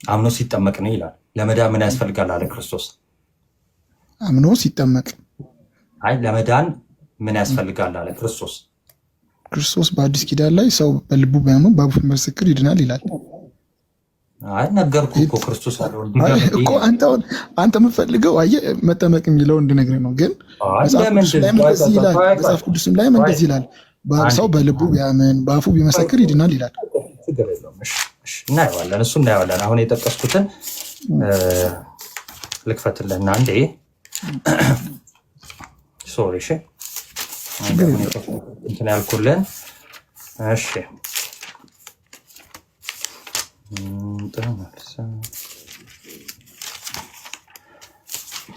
አምኖ ሲጠመቅ ነው ይላል። ለመዳን ምን ያስፈልጋል አለ ክርስቶስ? አምኖ ሲጠመቅ። አይ ለመዳን ምን ያስፈልጋል አለ ክርስቶስ? ክርስቶስ በአዲስ ኪዳን ላይ ሰው በልቡ ቢያምን በአፉ ቢመሰክር ይድናል ይላል። አይ ነገርኩህ እኮ ክርስቶስ አለው እኮ አንተ የምትፈልገው አየህ መጠመቅ የሚለው እንድነግርህ ነው። ግን መጽሐፍ ቅዱስም ላይ እንደዚህ ይላል፣ ሰው በልቡ ቢያምን በአፉ ቢመሰክር ይድናል ይላል። እናየዋለን፣ እሱ እናየዋለን። አሁን የጠቀስኩትን ልክፈትልህና አንዴ ሶሪ፣ እሺ እንትን ያልኩልን እሺ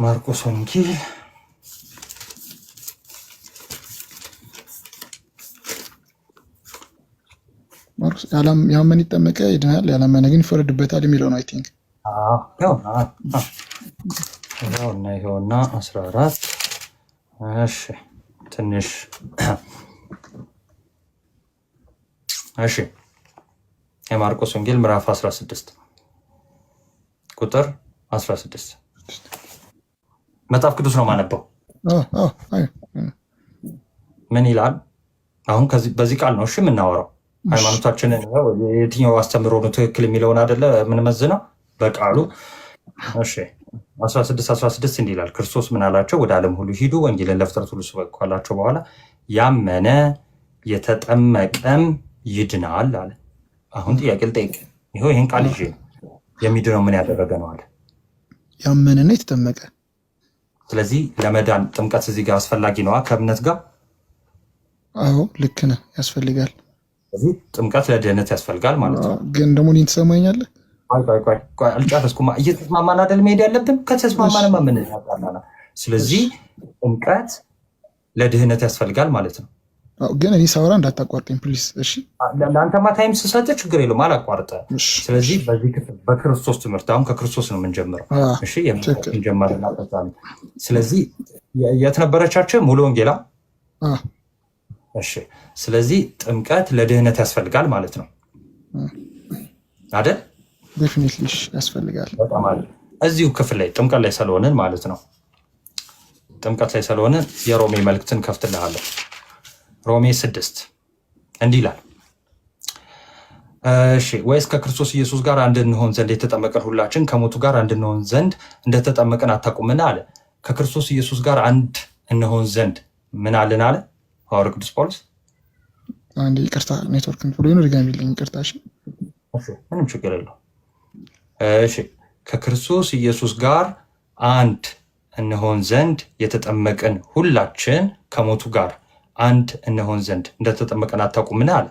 ማርቆስ ወንጌል ያመነ ይጠመቀ ይድናል፣ ያላመነ ግን ይፈረድበታል የሚለው ነው። አይ ቲንክ ይኸውና 14 እሺ ትንሽ እሺ የማርቆስ ወንጌል ምዕራፍ 16 ቁጥር 16 መጽሐፍ ቅዱስ ነው ማነበው። ምን ይላል? አሁን በዚህ ቃል ነው እሺ የምናወራው። ሃይማኖታችንን የትኛው አስተምሮ ነው ትክክል የሚለውን አይደለ የምንመዝነው በቃሉ። እሺ 16 እንዲህ ይላል፣ ክርስቶስ ምን አላቸው? ወደ ዓለም ሁሉ ሂዱ፣ ወንጌልን ለፍጥረት ሁሉ ስበኩ ካላቸው በኋላ ያመነ የተጠመቀም ይድናል አለ። አሁን ጥያቄ ልጠይቅ። ይሄን ቃል ይዤ የሚድነው ምን ያደረገ ነው አለ? ያመነና የተጠመቀ። ስለዚህ ለመዳን ጥምቀት እዚህ ጋር አስፈላጊ ነዋ ከእምነት ጋር። አዎ ልክ ነህ፣ ያስፈልጋል። ስለዚህ ጥምቀት ለድህነት ያስፈልጋል ማለት ነው። ግን ደግሞ እኔን ትሰማኛለህ? ቆይ አልጨረስኩም። እየተስማማን አይደል መሄድ ያለብን? ከተስማማንማ ምን ያጣላና። ስለዚህ ጥምቀት ለድህነት ያስፈልጋል ማለት ነው። ግን እኔ ሳወራ እንዳታቋርጠኝ ፕሊዝ። እሺ ለአንተማ ታይም ስሰጥ ችግር የለውም አላቋርጠ። ስለዚህ በዚህ ክፍል በክርስቶስ ትምህርት አሁን ከክርስቶስ ነው የምንጀምረው። እሺ የምንጀምረና ፈጻሚ። ስለዚህ የት ነበረቻችን? ሙሉ ወንጌላ። እሺ ስለዚህ ጥምቀት ለድህነት ያስፈልጋል ማለት ነው አይደል? ዴፊኒትሊ ያስፈልጋል። በጣም አለ። እዚሁ ክፍል ላይ ጥምቀት ላይ ስለሆንን ማለት ነው። ጥምቀት ላይ ስለሆንን የሮሜ መልእክትን ከፍትልሃለሁ። ሮሜ 6 እንዲህ ይላል፣ እሺ ወይስ ከክርስቶስ ኢየሱስ ጋር አንድ እንሆን ዘንድ የተጠመቅን ሁላችን ከሞቱ ጋር አንድ እንሆን ዘንድ እንደተጠመቅን አታውቁምን አለ። ከክርስቶስ ኢየሱስ ጋር አንድ እንሆን ዘንድ ምን አለን አለ ሐዋርያው ቅዱስ ጳውሎስ። አንዴ ይቅርታ ኔትወርክ ብሎ ነው ድጋሚልኝ። ይቅርታ። እሺ ምንም ችግር የለውም። እሺ ከክርስቶስ ኢየሱስ ጋር አንድ እንሆን ዘንድ የተጠመቅን ሁላችን ከሞቱ ጋር አንድ እንሆን ዘንድ እንደተጠመቀን አታውቁምን አለ።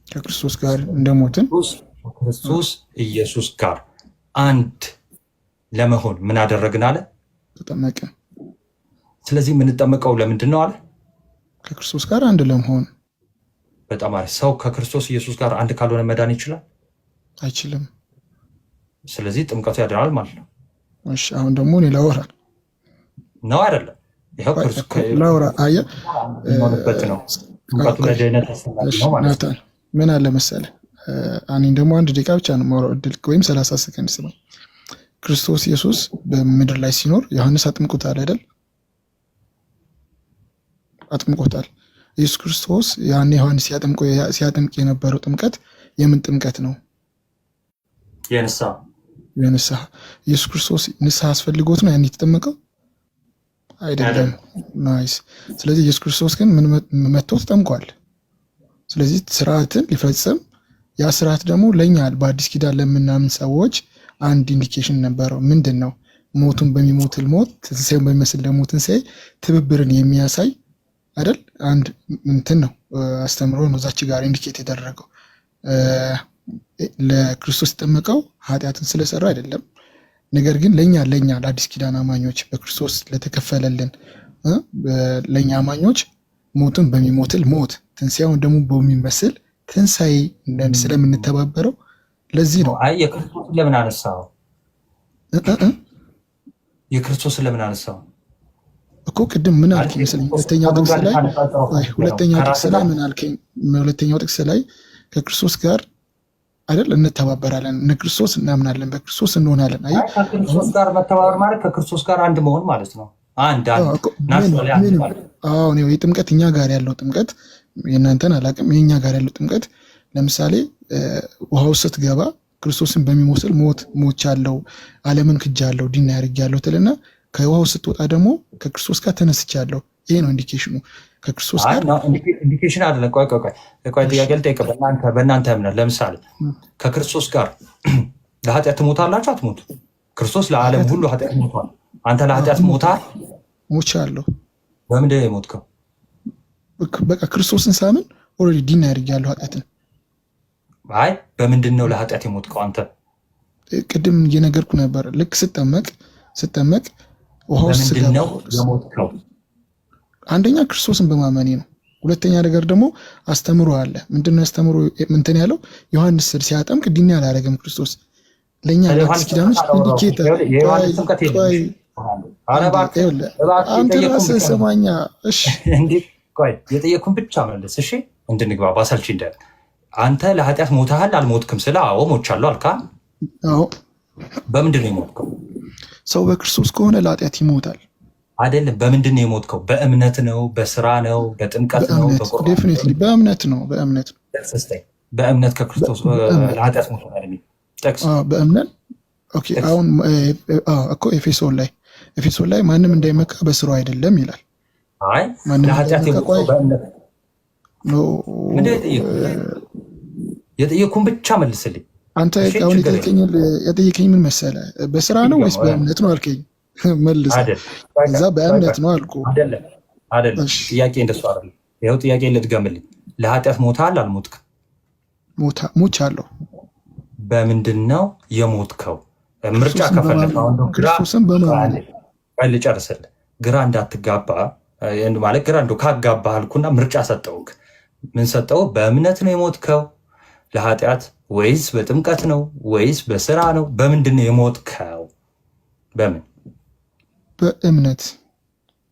ከክርስቶስ ጋር እንደሞትን ክርስቶስ ኢየሱስ ጋር አንድ ለመሆን ምን አደረግን አለ? ተጠመቅን። ስለዚህ የምንጠመቀው ለምንድን ነው አለ? ከክርስቶስ ጋር አንድ ለመሆን። በጣም አሪፍ። ሰው ከክርስቶስ ኢየሱስ ጋር አንድ ካልሆነ መዳን ይችላል? አይችልም። ስለዚህ ጥምቀቱ ያድናል ማለት ነው። እሺ አሁን ደግሞ እኔ ላወራ ነው አይደለም? ላውራ። አየህ ምን አለ መሰለህ፣ እኔን ደግሞ 1 ደቂቃ ብቻ ነው የማወራው እድል ወይም 30 ሰከንድ ስማኝ። ክርስቶስ ኢየሱስ በምድር ላይ ሲኖር ዮሐንስ አጥምቆታል አይደል? አጥምቆታል። ኢየሱስ ክርስቶስ ያኔ ዮሐንስ ሲያጠምቅ የነበረው ጥምቀት የምን ጥምቀት ነው? የንስሐ። ኢየሱስ ክርስቶስ ንስሐ አስፈልጎት ነው ያን የተጠመቀው አይደለም። ናይስ። ስለዚህ ኢየሱስ ክርስቶስ ግን ምን መጥቶ ተጠምቋል። ስለዚህ ስርዓትን ሊፈጽም፣ ያ ስርዓት ደግሞ ለእኛ በአዲስ ኪዳን ለምናምን ሰዎች አንድ ኢንዲኬሽን ነበረው። ምንድን ነው? ሞቱን በሚሞትል ሞት፣ ትንሣኤውን በሚመስል ደግሞ ትንሣኤ ትብብርን የሚያሳይ አይደል? አንድ እንትን ነው አስተምሮ ነው እዛች ጋር ኢንዲኬት የተደረገው። ለክርስቶስ የተጠመቀው ኃጢአትን ስለሰራ አይደለም። ነገር ግን ለእኛ ለአዲስ ኪዳን አማኞች በክርስቶስ ለተከፈለልን ለእኛ አማኞች ሞቱን በሚሞትል ሞት ትንሣኤውን ደግሞ በሚመስል ትንሣኤ ስለምንተባበረው ለዚህ ነው። የክርስቶስን ለምን አነሳው? የክርስቶስን ለምን አነሳው እኮ ቅድም ምን አልከኝ መሰለኝ? ሁለተኛው ጥቅስ ላይ ምን አልከኝ? ሁለተኛው ጥቅስ ላይ ከክርስቶስ ጋር አይደል? እንተባበራለን፣ ክርስቶስ እናምናለን፣ በክርስቶስ እንሆናለን። ከክርስቶስ ጋር መተባበር ማለት ከክርስቶስ ጋር አንድ መሆን ማለት ነው። አንድ የጥምቀት እኛ ጋር ያለው ጥምቀት የእናንተን አላውቅም። የእኛ ጋር ያለው ጥምቀት ለምሳሌ ውሃ ውስጥ ስትገባ ክርስቶስን በሚመስል ሞቻለሁ፣ ዓለምን ክጃለሁ፣ ዲና ያርጃለሁ ትልና ከውሃው ስትወጣ ደግሞ ከክርስቶስ ጋር ተነስቻለሁ። ይሄ ነው ኢንዲኬሽኑ። ከክርስቶስ ጋር ኢንዲኬሽን አይደለም። ቆይ ጥያቄ ልጠይቅ። በእናንተ እምነት ለምሳሌ ከክርስቶስ ጋር ለኃጢአት ትሞታላችሁ አትሞቱ? ክርስቶስ ለዓለም ሁሉ ኃጢአት ሞቷል። አንተ ለኃጢአት ሞታል? ሞቻለሁ። በምንድን ነው የሞትከው? በቃ ክርስቶስን ሳምን ኦልሬዲ ዲና ያርጃለሁ ኃጢአትን። አይ በምንድን ነው ለኃጢአት የሞትከው አንተ? ቅድም እየነገርኩ ነበር። ልክ ስጠመቅ ውሃ ውስጥ በምንድን ነው የሞትከው? አንደኛ ክርስቶስን በማመኔ ነው። ሁለተኛ ነገር ደግሞ አስተምሮ አለ። ምንድነው ያስተምሮ? ምንትን ያለው ዮሐንስ ሲያጠምቅ ዲና አላረገም ክርስቶስ ለእኛ ለአዲስ ኪዳን ውስጥ ኢንዲኬተር። አንተ ራስህ ስማኛ። እሺ የጠየኩን ብቻ መለስ። እሺ እንድንግባ ባሳልች እንደ አንተ ለኃጢአት ሞተሃል አልሞትክም? ስለ አዎ ሞቻለሁ አልካ። አዎ። በምንድን ነው የሞትከው? ሰው በክርስቶስ ከሆነ ለኃጢአት ይሞታል። አይደለም። በምንድን ነው የሞትከው? በእምነት ነው? በስራ ነው? በጥምቀት ነው? ዴፊኒትሊ በእምነት ነው። በእምነት ከክርስቶስ ለኃጢአት ሞተሃል የሚል ጠቅስ በእምነት ኦኬ። አሁን እኮ ኤፌሶን ላይ ማንም እንዳይመካ በስራው አይደለም ይላል። አይ ለኃጢአት የሞትከው በእምነት ነው። የጠየኩህን ብቻ መልስልኝ። አንተ አሁን የጠየቀኝ ምን መሰለህ? በስራ ነው ወይስ በእምነት ነው አልከኝ። መልስ። እዛ በእምነት ነው አልኩ። አይደለም ጥያቄ እንደሱ አይደለም። ይኸው ጥያቄ ልድገምልኝ። ለኃጢአት ሞተሃል አልሞትክም? ሞቻለሁ። በምንድን ነው የሞትከው? ምርጫ ከፈለክ አሁን ክርስቶስን በማመን ልጨርስልህ። ግራ እንዳትጋባ ማለት ግራ እንደው ካጋባህ አልኩና ምርጫ ሰጠውክ። ምን ሰጠው? በእምነት ነው የሞትከው ለኃጢአት ወይስ በጥምቀት ነው ወይስ በስራ ነው? በምንድን ነው የሞትከው? በምን? በእምነት።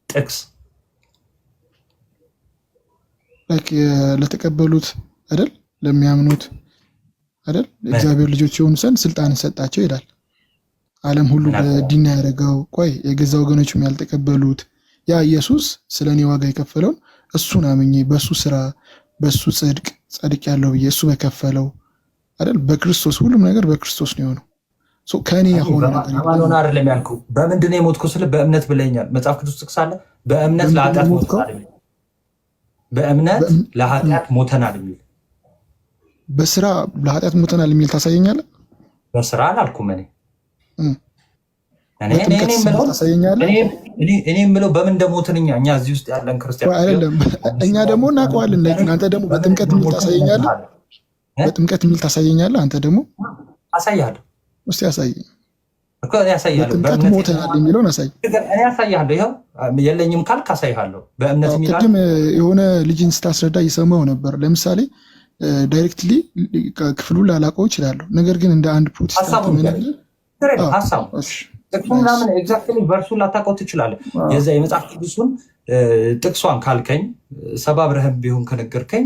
ጥቅስ ለተቀበሉት አይደል? ለሚያምኑት አይደል? እግዚአብሔር ልጆች የሆኑ ዘንድ ስልጣን ሰጣቸው ይላል። ዓለም ሁሉ በዲና ያደረገው የገዛ ወገኖችም ያልተቀበሉት ያ ኢየሱስ ስለ እኔ ዋጋ የከፈለውን እሱን አምኜ በእሱ ስራ በእሱ ጸድቅ ያለው ብዬ እሱ በከፈለው አይደል? በክርስቶስ ሁሉም ነገር በክርስቶስ ነው የሆነው። ከእኔ የሆነ ነገር አይደለም ያልኩህ። በምንድን ነው የሞትከው ስለ በእምነት ብለኛል። መጽሐፍ ቅዱስ ጥቅስ አለ። በእምነት ለኃጢአት ሞተናል የሚል በእምነት ለኃጢአት ሞተናል የሚል በስራ ለኃጢአት ሞተናል የሚል ታሳየኛለህ? በስራ አላልኩም እኔ የምለው በምን እንደሞትን እኛ እዚህ ውስጥ ያለን ክርስቲያን አይደለም። እኛ ደግሞ እናውቀዋለን። አንተ ደግሞ በጥምቀት የሚል ታሳየኛለህ? በጥምቀት የሚል ታሳየኛለህ? አንተ ደግሞ አሳያለሁ። እስኪ አሳየኝ። በጥምቀት ሞተናል የሚለውን አሳይ። እኔ አሳያለሁ። ይኸው የለኝም ካልክ አሳይሃለሁ። በእምነት የሚል ቅድም የሆነ ልጅን ስታስረዳ እየሰማሁ ነበር። ለምሳሌ ዳይሬክትሊ ክፍሉን ላላውቀው እችላለሁ። ነገር ግን እንደ አንድ ፕሮቴስታንት ሀሳቡ ጥቅሱን ምናምን ኤግዛክትሊ ቨርሱን ላታውቀው ትችላለህ። የዛ የመጽሐፍ ቅዱሱን ጥቅሷን ካልከኝ ሰባብረህም ቢሆን ከነገርከኝ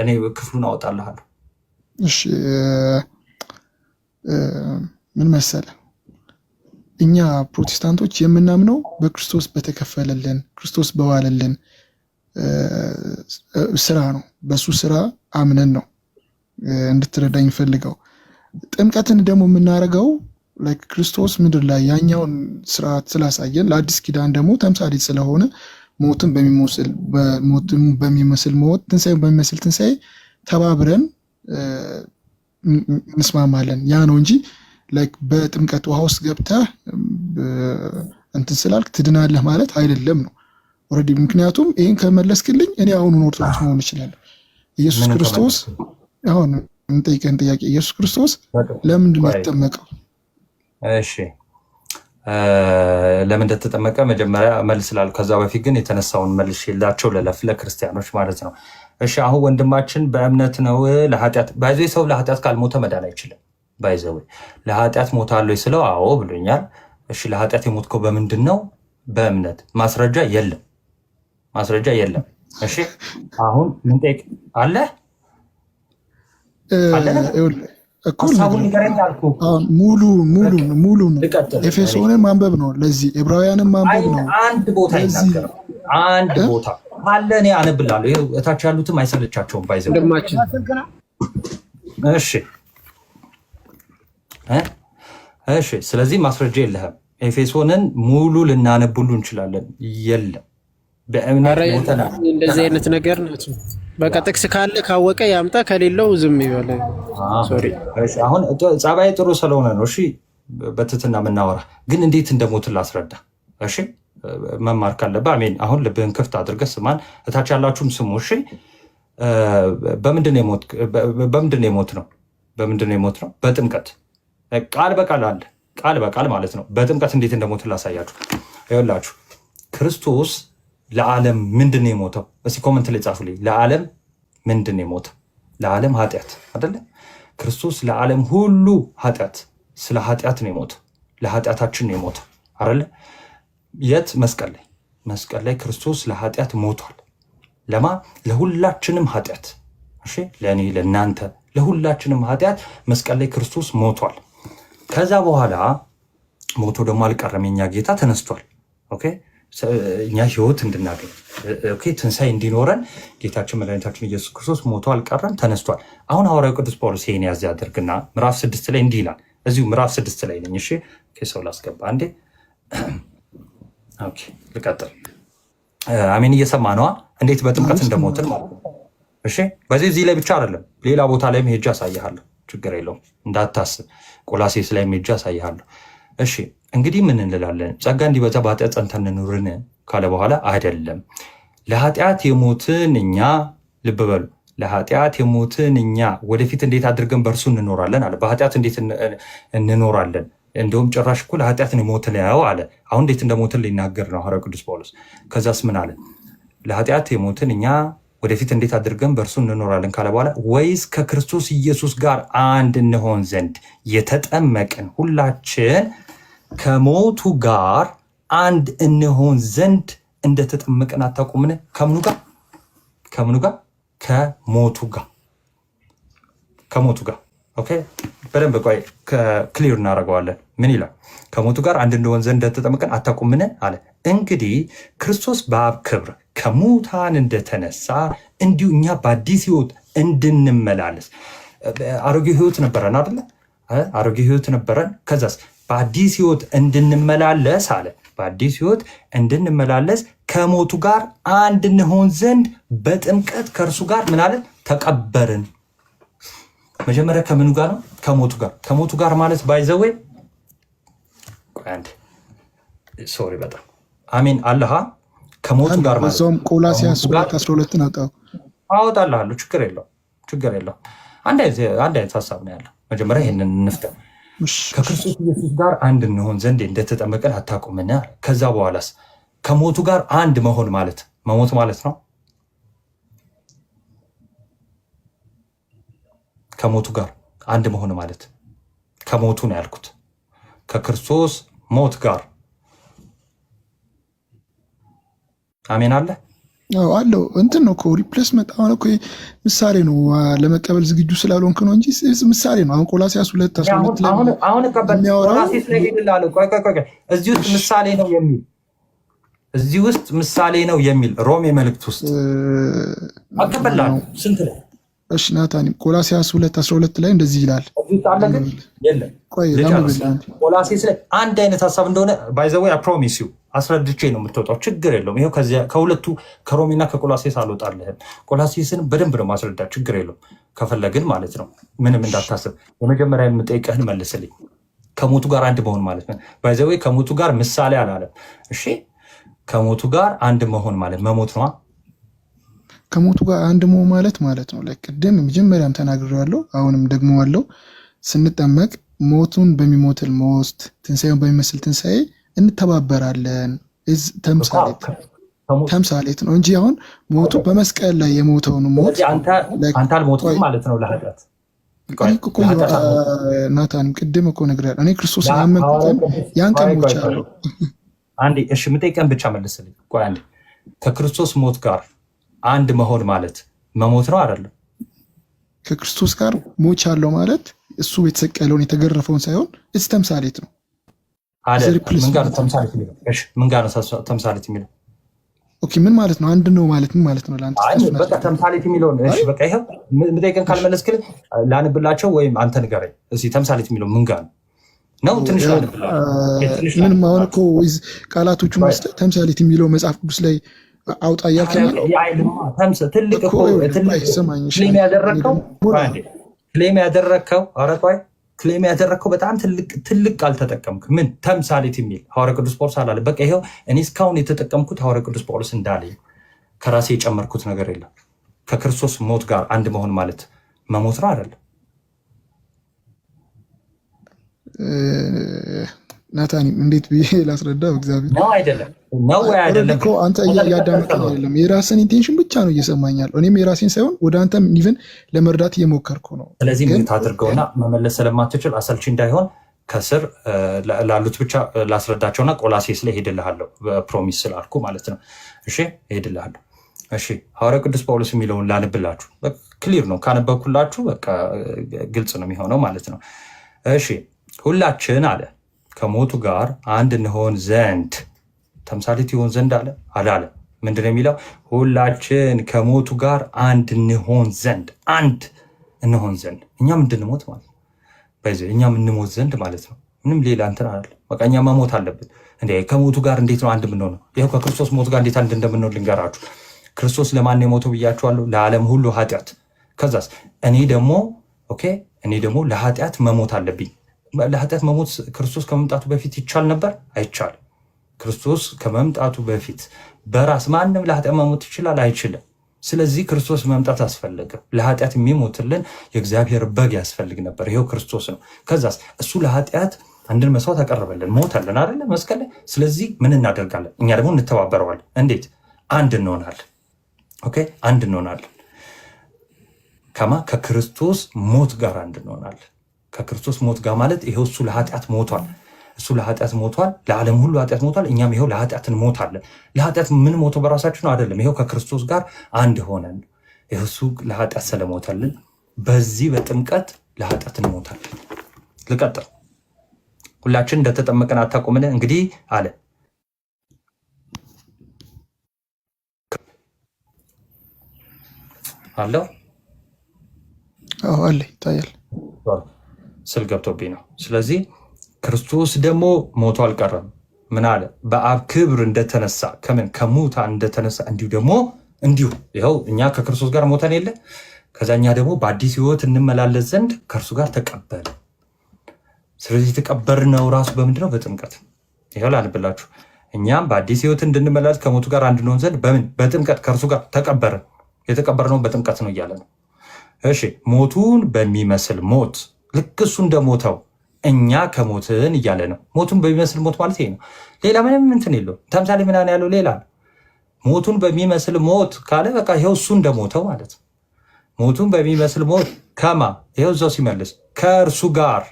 እኔ ክፍሉን አወጣልሃለሁ። እሺ ምን መሰለህ፣ እኛ ፕሮቴስታንቶች የምናምነው በክርስቶስ በተከፈለልን ክርስቶስ በዋለልን ስራ ነው። በሱ ስራ አምነን ነው እንድትረዳኝ ፈልገው። ጥምቀትን ደግሞ የምናደርገው ክርስቶስ ምድር ላይ ያኛውን ስርዓት ስላሳየን ለአዲስ ኪዳን ደግሞ ተምሳሌት ስለሆነ ሞትን በሚመስል ሞት፣ ትንሣኤን በሚመስል ትንሣኤ ተባብረን እንስማማለን። ያ ነው እንጂ በጥምቀት ውሃ ውስጥ ገብተህ እንትን ስላልክ ትድናለህ ማለት አይደለም ነው ኦልሬዲ። ምክንያቱም ይህን ከመለስክልኝ እኔ አሁኑን ኦርቶዶክስ መሆን እችላለሁ። ኢየሱስ ክርስቶስ አሁን እንጠይቀን ጥያቄ፣ ኢየሱስ ክርስቶስ ለምንድን ነው የተጠመቀው? እሺ ለምን እንደተጠመቀ መጀመሪያ መልስላል። ከዛ በፊት ግን የተነሳውን መልሽ የላቸው ለክርስቲያኖች ማለት ነው። እሺ አሁን ወንድማችን በእምነት ነው ለኃጢአት ባይዘ ሰው ለኃጢአት ካልሞተ መዳን አይችልም። ባይዘው ለኃጢአት ሞታለሁ ስለው አዎ ብሎኛል። እሺ ለኃጢአት የሞትከው በምንድን ነው? በእምነት። ማስረጃ የለም። እሺ አሁን ምን ጠይቅ አለ? ሙሉ ነው። ኤፌሶንን ማንበብ ነው፣ ለዚህ ዕብራውያንን ማንበብ ነው። አንድ ቦታ ይናገራል። አንድ ቦታ አለ። እኔ አነብላለሁ። ይኸው እታች ያሉትም አይሰለቻቸውም። ባይዘው እሺ። ስለዚህ ማስረጃ የለህም። ኤፌሶንን ሙሉ ልናነብሉ እንችላለን። የለም በእምነት ሞተናል። እንደዚህ አይነት ነገር ናቸው። በቃ ጥቅስ ካለ ካወቀ ያምጣ፣ ከሌለው ዝም ይበል። አሁን ጸባይ ጥሩ ስለሆነ ነው። እሺ በትትና የምናወራ ግን እንዴት እንደሞትን ላስረዳ። እሺ መማር ካለብህ አሜን። አሁን ልብህን ክፍት አድርገህ ስማን። እታች ያላችሁም ስሙ። እሺ በምንድን ነው የሞት ነው? በምንድን ነው የሞት ነው? በጥምቀት ቃል በቃል አለ። ቃል በቃል ማለት ነው። በጥምቀት እንዴት እንደሞትን ላሳያችሁ። ይኸውላችሁ ክርስቶስ ለዓለም ምንድን ነው የሞተው? እስኪ ኮመንት ላይ ጻፉልኝ። ለዓለም ምንድን ነው የሞተው? ለዓለም ኃጢአት አይደለ? ክርስቶስ ለዓለም ሁሉ ኃጢአት፣ ስለ ኃጢአት ነው የሞተው። ለኃጢአታችን ነው የሞተው አይደለ? የት? መስቀል ላይ። መስቀል ላይ ክርስቶስ ለኃጢአት ሞቷል። ለማ? ለሁላችንም ኃጢአት። እሺ ለእኔ ለእናንተ ለሁላችንም ኃጢአት መስቀል ላይ ክርስቶስ ሞቷል። ከዛ በኋላ ሞቶ ደግሞ አልቀረም። የኛ ጌታ ተነስቷል። ኦኬ እኛ ህይወት እንድናገኝ ትንሣኤ እንዲኖረን ጌታችን መድኃኒታችን ኢየሱስ ክርስቶስ ሞቶ አልቀረም፣ ተነስቷል። አሁን ሐዋርያው ቅዱስ ጳውሎስ ይሄን ያዝ ያደርግና ምዕራፍ 6 ላይ እንዲህ ይላል። እዚሁ ምዕራፍ 6 ላይ ነኝ። እሺ ሰው ላስገባ አንዴ። ኦኬ ልቀጥል። አሜን። እየሰማ ነዋ እንዴት በጥምቀት እንደሞትን ማለት ነው። እሺ በዚህ እዚህ ላይ ብቻ አይደለም፣ ሌላ ቦታ ላይም ሄጄ አሳይሃለሁ። ችግር የለውም እንዳታስብ። ቆላሴስ ላይም ሄጄ አሳይሃለሁ። እሺ እንግዲህ ምን እንላለን? ጸጋ እንዲበዛ በኃጢአት ጸንተን እንኑርን ካለ በኋላ አይደለም፣ ለኃጢአት የሞትን እኛ፣ ልብ በሉ፣ ለኃጢአት የሞትን እኛ ወደፊት እንዴት አድርገን በእርሱ እንኖራለን አለ። በኃጢአት እንዴት እንኖራለን? እንደውም ጭራሽ እኮ ለኃጢአት ነው የሞትን ያው አለ። አሁን እንዴት እንደሞትን ሊናገር ነው ሐዋርያው ቅዱስ ጳውሎስ። ከዛስ ምን አለ? ለኃጢአት የሞትን እኛ ወደፊት እንዴት አድርገን በእርሱ እንኖራለን ካለ በኋላ ወይስ ከክርስቶስ ኢየሱስ ጋር አንድ እንሆን ዘንድ የተጠመቅን ሁላችን ከሞቱ ጋር አንድ እንሆን ዘንድ እንደተጠመቅን አታውቁምን? ከምኑ ጋር? ከምኑ ጋር? ከሞቱ ጋር። ከሞቱ ጋር። ኦኬ በደንብ ቆይ ክሊር እናደርገዋለን። ምን ይላል? ከሞቱ ጋር አንድ እንሆን ዘንድ እንደተጠመቅን አታውቁምን አለ። እንግዲህ ክርስቶስ በአብ ክብር ከሙታን እንደተነሳ እንዲሁ እኛ በአዲስ ሕይወት እንድንመላለስ። አሮጌ ሕይወት ነበረን አይደለ? አሮጌ ሕይወት ነበረን። ከዛስ በአዲስ ሕይወት እንድንመላለስ አለ። በአዲስ ሕይወት እንድንመላለስ ከሞቱ ጋር አንድ እንሆን ዘንድ በጥምቀት ከእርሱ ጋር ምን አለን? ተቀበርን። መጀመሪያ ከምኑ ጋር ነው? ከሞቱ ጋር። ከሞቱ ጋር ማለት ባይዘዌ ሶሪ በጣም አሜን አለሃ ከሞቱ ጋር ማለት ነው። ቆላስይስ 2:12 አወጣልሃለሁ። ችግር የለውም፣ ችግር የለውም። አንድ አይነት ሀሳብ ነው ያለው። መጀመሪያ ይህንን እንፍታ። ከክርስቶስ ኢየሱስ ጋር አንድ እንሆን ዘንድ እንደተጠመቅን አታውቁምን? ከዛ በኋላስ ከሞቱ ጋር አንድ መሆን ማለት መሞት ማለት ነው። ከሞቱ ጋር አንድ መሆን ማለት ከሞቱ ነው ያልኩት፣ ከክርስቶስ ሞት ጋር አሜን አለ አለው። እንትን ነው እኮ ሪፕሌስመንት። አሁን እኮ ምሳሌ ነው፣ ለመቀበል ዝግጁ ስላልሆንክ ነው እንጂ ምሳሌ ነው። አሁን ቆላስይስ 2:12 ላይ እዚህ ውስጥ ምሳሌ ነው የሚል እዚህ ውስጥ ምሳሌ ነው የሚል ሮሜ መልእክት ውስጥ አቀበላለሁ። ስንት ነው? እሺ ናታኒ ቆላስይስ 2:12 ላይ እንደዚህ ይላል። ቆላስይስ ላይ አንድ አይነት ሀሳብ እንደሆነ ባይ ዘ ዌይ አይ ፕሮሚስ ዩ አስረድቼ ነው የምትወጣው። ችግር የለውም። ይኸው ከሁለቱ ከሮሜና ከቆላስይስ አልወጣልህም። ቆላስይስን በደንብ ነው ማስረዳት። ችግር የለውም ከፈለግን ማለት ነው። ምንም እንዳታስብ። የመጀመሪያ የምጠይቀህን መልስልኝ። ከሞቱ ጋር አንድ መሆን ማለት ነው። ባይ ዘ ዌይ ከሞቱ ጋር ምሳሌ አላለም። እሺ ከሞቱ ጋር አንድ መሆን ማለት መሞት ነዋ። ከሞቱ ጋር አንድ መሆን ማለት ነው። ቅድም መጀመሪያም ተናግሬዋለሁ፣ አሁንም ደግሞ አለው። ስንጠመቅ ሞቱን በሚሞትል ሞት ትንሣኤውን በሚመስል ትንሣኤ እንተባበራለን። ተምሳሌት ነው እንጂ አሁን ሞቱ በመስቀል ላይ የሞተውን ሞት አንተ አልሞትም ማለት ነው። ለኃጢአት ናታን ቅድም እኮ ነግሬሃለሁ። እኔ ክርስቶስ ያመንኩትን ያን ቀን ሞቻለሁ። አንዴ እሺ የምጠይቀን ብቻ መልስልኝ። ቆይ አንዴ ከክርስቶስ ሞት ጋር አንድ መሆን ማለት መሞት ነው አይደለም? ከክርስቶስ ጋር ሞች አለው ማለት እሱ የተሰቀለውን የተገረፈውን ሳይሆን እስ ተምሳሌት ነው። ምን ጋር ተምሳሌት የሚለው? እሺ ምን ጋር ተምሳሌት የሚለው? ኦኬ ምን ማለት ነው? አንድ ነው ማለት ምን ማለት ነው? ለአንተ በቃ ተምሳሌት የሚለውን እሺ በቃ ይሄው ምንጠይቀን ካልመለስክልኝ ላንብላቸው ወይም አንተ ንገረኝ እስኪ። ተምሳሌት የሚለው ምን ጋር ነው? ትንሽ ምንም አሁን እኮ ቃላቶቹን ወስደህ ተምሳሌት የሚለው መጽሐፍ ቅዱስ ላይ አውጣ እያልከኝ ትልቅ ክሌም ያደረግከው አረቋይ ክሌም ያደረግከው በጣም ትልቅ ቃል ተጠቀምክ። ምን ተምሳሌት የሚል ሐዋርያ ቅዱስ ጳውሎስ አላለ። በቃ ይኸው እኔ እስካሁን የተጠቀምኩት ሐዋርያ ቅዱስ ጳውሎስ እንዳለ ከራሴ የጨመርኩት ነገር የለም። ከክርስቶስ ሞት ጋር አንድ መሆን ማለት መሞት ነው አይደለም? ናታኒ እንዴት ብዬ ላስረዳው? እግዚአብሔር ነው አይደለም ነው ወይ አይደለም እኮ አንተ እያዳመጥከኝ አይደለም። የራስን ኢንቴንሽን ብቻ ነው እየሰማኛል። እኔም የራሴን ሳይሆን ወደ አንተም ኢቨን ለመርዳት እየሞከርኩ ነው። ስለዚህ ምን ታድርገውና መመለስ ስለማትችል አሰልቺ እንዳይሆን ከስር ላሉት ብቻ ላስረዳቸውና ቆላሴስ ላይ ሄድልሃለሁ ፕሮሚስ ስላልኩ ማለት ነው። እሺ ሄድልሃለሁ። እሺ ሐዋርያ ቅዱስ ጳውሎስ የሚለውን ላንብላችሁ። ክሊር ነው ካነበብኩላችሁ በቃ ግልጽ ነው የሚሆነው ማለት ነው። እሺ ሁላችን አለ ከሞቱ ጋር አንድ እንሆን ዘንድ ተምሳሌት ይሆን ዘንድ አለ አላለ? ምንድነው የሚለው? ሁላችን ከሞቱ ጋር አንድ እንሆን ዘንድ እኛም እንድንሞት ማለት ነው። በዚህ እኛም እንሞት ዘንድ ማለት ነው። ምንም ሌላ እንትን አለ። በቃ እኛ መሞት አለብን። እንዴ ከሞቱ ጋር እንዴት ነው አንድ የምንሆነው? ይኸው ከክርስቶስ ሞት ጋር እንዴት አንድ እንደምንሆን ልንገራችሁ። ክርስቶስ ለማን ነው የሞተው ብያችኋለሁ? ለዓለም ሁሉ ኃጢአት። ከዛስ እኔ ደግሞ ለኃጢአት መሞት አለብኝ። ለኃጢአት መሞት ክርስቶስ ከመምጣቱ በፊት ይቻል ነበር? አይቻልም። ክርስቶስ ከመምጣቱ በፊት በራስ ማንም ለኃጢአት መሞት ይችላል? አይችልም። ስለዚህ ክርስቶስ መምጣት አስፈለገ። ለኃጢአት የሚሞትልን የእግዚአብሔር በግ ያስፈልግ ነበር። ይኸው ክርስቶስ ነው። ከዛስ እሱ ለኃጢአት አንድን መስዋዕት አቀረበልን፣ ሞተልን አይደለ መስቀል ላይ። ስለዚህ ምን እናደርጋለን? እኛ ደግሞ እንተባበረዋለን። እንዴት? አንድ እንሆናለን። ኦኬ አንድ እንሆናለን። ከክርስቶስ ሞት ጋር አንድ እንሆናለን። ከክርስቶስ ሞት ጋር ማለት ይሄው እሱ ለኃጢአት ሞቷል። ለዓለም ሁሉ ኃጢአት ሞቷል። እኛም ይሄው ለኃጢአት እንሞታለን። ለኃጢአት ምን ሞቶ በራሳችን ነው አይደለም። ይሄው ከክርስቶስ ጋር አንድ ሆነን ይሄው እሱ ለኃጢአት ስለሞተልን በዚህ በጥምቀት ለኃጢአት እንሞታለን። ልቀጥል። ሁላችን እንደተጠመቀን አታውቁምን? እንግዲህ አለ አለው አለ ይታያል ስል ገብቶብኝ ነው። ስለዚህ ክርስቶስ ደግሞ ሞቶ አልቀረም። ምን አለ? በአብ ክብር እንደተነሳ ከሙታን እንደተነሳ እንዲሁ ይኸው እኛ ከክርስቶስ ጋር ሞተን የለ ከዛ እኛ ደግሞ በአዲስ ሕይወት እንመላለስ ዘንድ ከእርሱ ጋር ተቀበለ። ስለዚህ የተቀበርነው ራሱ በምንድነው? በጥምቀት። ይኸው ላንብላችሁ። እኛም በአዲስ ሕይወት እንድንመላለስ ከሞቱ ጋር አንድ እንሆን ዘንድ በጥምቀት ከእርሱ ጋር ተቀበርን። የተቀበርነው በጥምቀት ነው እያለ ነው። እሺ ሞቱን በሚመስል ሞት ልክ እሱ እንደሞተው እኛ ከሞትን እያለ ነው። ሞቱን በሚመስል ሞት ማለት ይሄ ነው። ሌላ ምንም እንትን የለውም። ተምሳሌ ምናምን ያለው ሌላ ነው። ሞቱን በሚመስል ሞት ካለ በቃ ይኸው እሱ እንደሞተው ማለት ነው። ሞቱን በሚመስል ሞት ይኸው እዛው ሲመልስ ከእርሱ ጋር